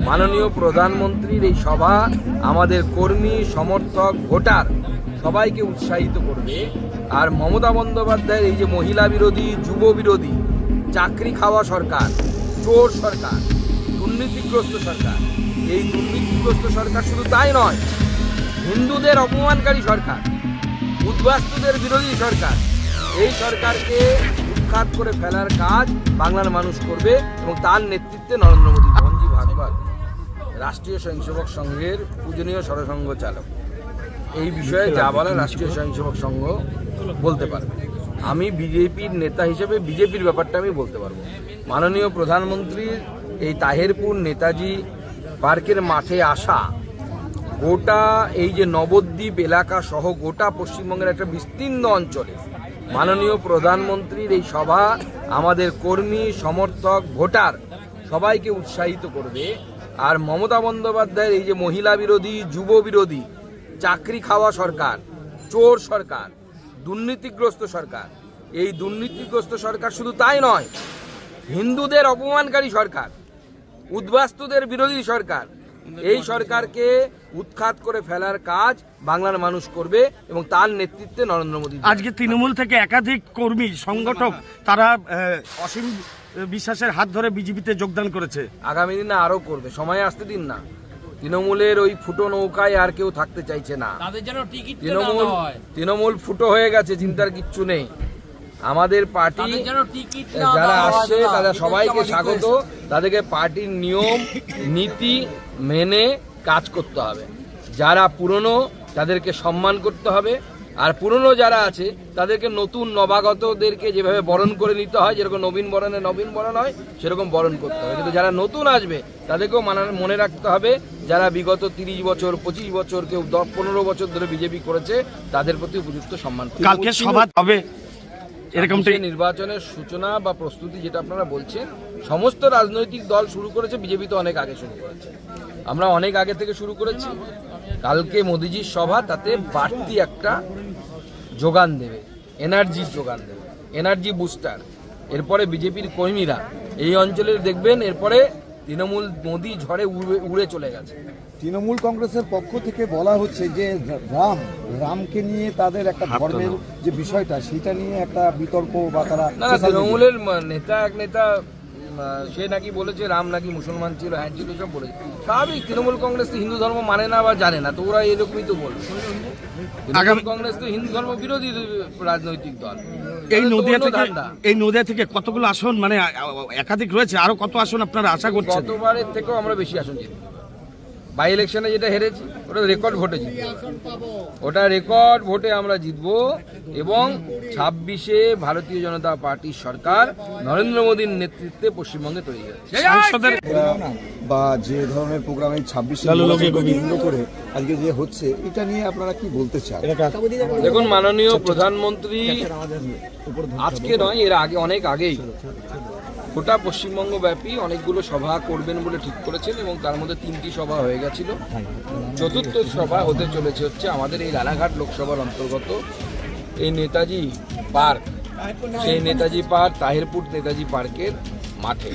মাননীয় প্রধানমন্ত্রীর এই সভা আমাদের কর্মী, সমর্থক, ভোটার সবাইকে উৎসাহিত করবে। আর মমতা বন্দ্যোপাধ্যায়ের এই যে মহিলা বিরোধী, যুব বিরোধী, চাকরি খাওয়া সরকার, চোর সরকার, দুর্নীতিগ্রস্ত সরকার, এই দুর্নীতিগ্রস্ত সরকার শুধু তাই নয়, হিন্দুদের অপমানকারী সরকার, উদ্বাস্তুদের বিরোধী সরকার, এই সরকারকে উৎখাত করে ফেলার কাজ বাংলার মানুষ করবে এবং তার নেতৃত্বে নরেন্দ্র মোদী। ধনজি ভাগবত রাষ্ট্রীয় স্বয়ংসেবক সংঘের পূজনীয় সরসংঘ চালক, এই বিষয়ে যা বলার রাষ্ট্রীয় স্বয়ংসেবক সংঘ বলতে পারবে। আমি বিজেপির নেতা হিসেবে বিজেপির ব্যাপারটা আমি বলতে পারবো। মাননীয় প্রধানমন্ত্রীর এই তাহেরপুর নেতাজি পার্কের মাঠে আসা গোটা এই যে নবদ্বীপ এলাকা সহ গোটা পশ্চিমবঙ্গের একটা বিস্তীর্ণ অঞ্চলে মাননীয় প্রধানমন্ত্রীর এই সভা আমাদের কর্মী, সমর্থক, ভোটার সবাইকে উৎসাহিত করবে। আর মমতা বন্দ্যোপাধ্যায়ের এই যে মহিলা বিরোধী, যুব বিরোধী, চাকরি খাওয়া সরকার, চোর সরকার, দুর্নীতিগ্রস্ত সরকার, এই দুর্নীতিগ্রস্ত সরকার শুধু তাই নয়, হিন্দুদের অপমানকারী সরকার, উদ্বাস্তুদের বিরোধী সরকার, এই সরকারকে উৎখাত করে ফেলার কাজ বাংলার মানুষ করবে এবং তার নেতৃত্বে নরেন্দ্র মোদী। আজকে তৃণমূল থেকে একাধিক কর্মী, সংগঠক তারা অসীম বিশ্বাসের হাত ধরে বিজেপিতে যোগদান করেছে। আগামী দিনে আরো করবে, সময় আসতে দিন না। তৃণমূলের ওই ফুটো নৌকায় আর কেউ থাকতে চাইছে না। তৃণমূল ফুটো হয়ে গেছে, চিন্তার কিচ্ছু নেই। আমাদের পার্টি যারা আসছে তারা সবাইকে স্বাগত, তাদেরকে পার্টির নিয়ম নীতি মেনে কাজ করতে হবে। যারা পুরনো তাদেরকে সম্মান করতে হবে, আর পুরনো যারা আছে তাদেরকে নতুন নবাগতদেরকে যেভাবে বরণ করে নিতে হয়, যেরকম নবীন বরণ হয় সেরকম বরণ করতে হবে। কিন্তু যারা নতুন আসবে তাদেরকেও মনে রাখতে হবে, যারা বিগত 30 বছর 25 বছর কেউ 10-15 বছর ধরে বিজেপি করেছে তাদের প্রতি উপযুক্ত সম্মান। কালকে সভা হবে এরকমটাই নির্বাচনের সূচনা বা প্রস্তুতি যেটা আপনারা বলছেন, সমস্ত রাজনৈতিক দল শুরু করেছে, বিজেপি তো অনেক আগে শুরু করেছে, আমরা অনেক আগে থেকে শুরু করেছি। কালকে মোদিজির সভা তাতে বাড়তি একটা যোগান দেবে, এনার্জির যোগান দেবে, এনার্জি বুস্টার। এরপরে বিজেপির কর্মীরা এই অঞ্চলের দেখবেন এরপরে তৃণমূল মোদি ঝড়ে উড়ে চলে গেছে। তৃণমূল কংগ্রেসের পক্ষ থেকে বলা হচ্ছে যে রামকে নিয়ে তাদের একটা ধর্মের যে বিষয়টা সেটা নিয়ে একটা বিতর্ক বা তারা তৃণমূলের এক নেতা সে নাকি বলেছে রাম নাকি মুসলমান ছিল, হ্যাঁ ছিল, সব বলেছে। স্বাভাবিক, তৃণমূল কংগ্রেস তো হিন্দু ধর্ম মানে না বা জানে না, তো ওরা এরকমই তো বলবে। তৃণমূল কংগ্রেস তো হিন্দু ধর্ম বিরোধী রাজনৈতিক দল। এই নদিয়া থেকে কতগুলো আসন, মানে একাধিক রয়েছে, আরো কত আসন আপনারা আশা করছেন? গতবারের থেকেও আমরা বেশি আসন জিতব। বাই ইলেকশনে যেটা হেরেছি ওটা রেকর্ড ভোটে জিতব, ওটা রেকর্ড ভোটে আমরা জিতবো। এবং 26-এ ভারতীয় জনতা পার্টির সরকার নরেন্দ্র মোদীর নেতৃত্বে পশ্চিমবঙ্গে তৈরি হচ্ছে। বা যে ধরনের প্রোগ্রাম এই 26 কেন্দ্র করে আজকে যে হচ্ছে, এটা নিয়ে আপনারা কি বলতে চান? দেখুন, মাননীয় প্রধানমন্ত্রী আজকে নয়, এর আগে অনেক আগেই গোটা পশ্চিমবঙ্গ ব্যাপী অনেকগুলো সভা করবেন বলে ঠিক করেছেন এবং তার মধ্যে 3টি সভা হয়ে গেছিল। 4র্থ সভা হতে চলেছে হচ্ছে আমাদের এই রানাঘাট লোকসভার অন্তর্গত এই নেতাজি পার্ক, সেই নেতাজি পার্ক, তাহেরপুর নেতাজি পার্কের মাঠে।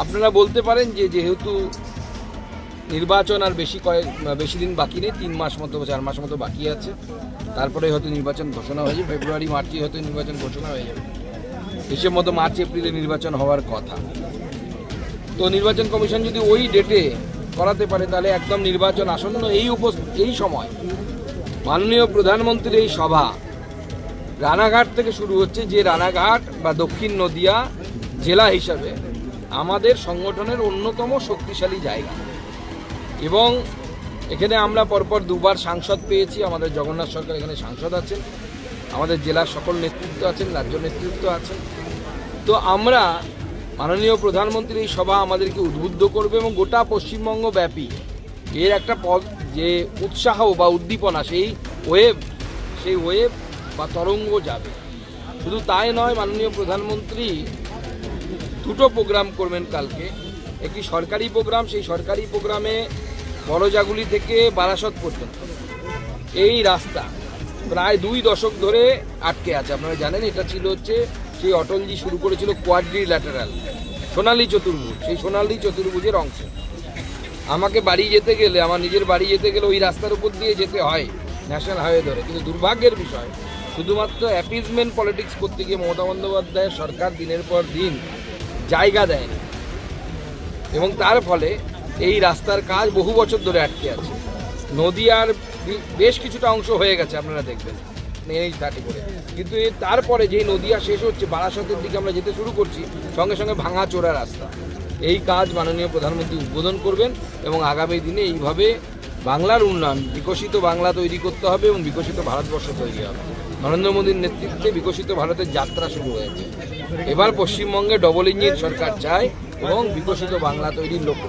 আপনারা বলতে পারেন যে যেহেতু নির্বাচন আর বেশি দিন বাকি নেই, 3 মাস মতো 4 মাস মতো বাকি আছে, তারপরে হয়তো নির্বাচন ঘোষণা হয়ে যাবে, ফেব্রুয়ারি মার্চে হয়তো নির্বাচন ঘোষণা হয়ে যাবে, হিসেব মতো মার্চ এপ্রিলে নির্বাচন হওয়ার কথা। তো নির্বাচন কমিশন যদি ওই ডেটে করাতে পারে তাহলে একদম নির্বাচন আসন্ন এই সময় মাননীয় প্রধানমন্ত্রীর এই সভা রানাঘাট থেকে শুরু হচ্ছে, যে রানাঘাট বা দক্ষিণ নদিয়া জেলা হিসাবে আমাদের সংগঠনের অন্যতম শক্তিশালী জায়গা। এবং এখানে আমরা পরপর 2বার সাংসদ পেয়েছি, আমাদের জগন্নাথ সরকার এখানে সাংসদ আছেন, আমাদের জেলার সকল নেতৃত্ব আছেন, রাজ্য নেতৃত্ব আছেন। তো আমরা মাননীয় প্রধানমন্ত্রীর এই সভা আমাদেরকে উদ্বুদ্ধ করবে এবং গোটা পশ্চিমবঙ্গ ব্যাপী এর একটা যে উৎসাহ বা উদ্দীপনা, সেই ওয়েভ বা তরঙ্গ যাবে। শুধু তাই নয়, মাননীয় প্রধানমন্ত্রী 2টো প্রোগ্রাম করবেন কালকে। একটি সরকারি প্রোগ্রাম, সেই সরকারি প্রোগ্রামে বড়জাগুলি থেকে বারাসত পর্যন্ত এই রাস্তা প্রায় 2 দশক ধরে আটকে আছে। আপনারা জানেন এটা ছিল হচ্ছে সেই অটলজি শুরু করেছিল কোয়াড্রিল্যাটারাল, সোনালী চতুর্ভুজ, সেই সোনালী চতুর্ভুজের অংশ। আমাকে বাড়ি যেতে গেলে, আমার নিজের বাড়ি যেতে গেলে ওই রাস্তার উপর দিয়ে যেতে হয় ন্যাশনাল হাইওয়ে ধরে। কিন্তু দুর্ভাগ্যের বিষয়, শুধুমাত্র অ্যাপিজমেন্ট পলিটিক্স করতে গিয়ে মমতা বন্দ্যোপাধ্যায়ের সরকার দিনের পর দিন জায়গা দেয়নি, এবং তার ফলে এই রাস্তার কাজ বহু বছর ধরে আটকে আছে। নদীয়ার বেশ কিছুটা অংশ হয়ে গেছে, আপনারা দেখবেন NH30 করে, কিন্তু তারপরে যেই নদীয়া শেষ হচ্ছে, বারাসতের দিকে আমরা যেতে শুরু করছি, সঙ্গে সঙ্গে ভাঙা চোরা রাস্তা। এই কাজ মাননীয় প্রধানমন্ত্রী উদ্বোধন করবেন, এবং আগামী দিনে এইভাবে বাংলার উন্নয়ন, বিকশিত বাংলা তৈরি করতে হবে এবং বিকশিত ভারতবর্ষ তৈরি হবে। নরেন্দ্র মোদীর নেতৃত্বে বিকশিত ভারতের যাত্রা শুরু হয়েছে। এবার পশ্চিমবঙ্গে ডবল ইঞ্জিন সরকার চায় এবং বিকশিত বাংলা তৈরির লক্ষ্য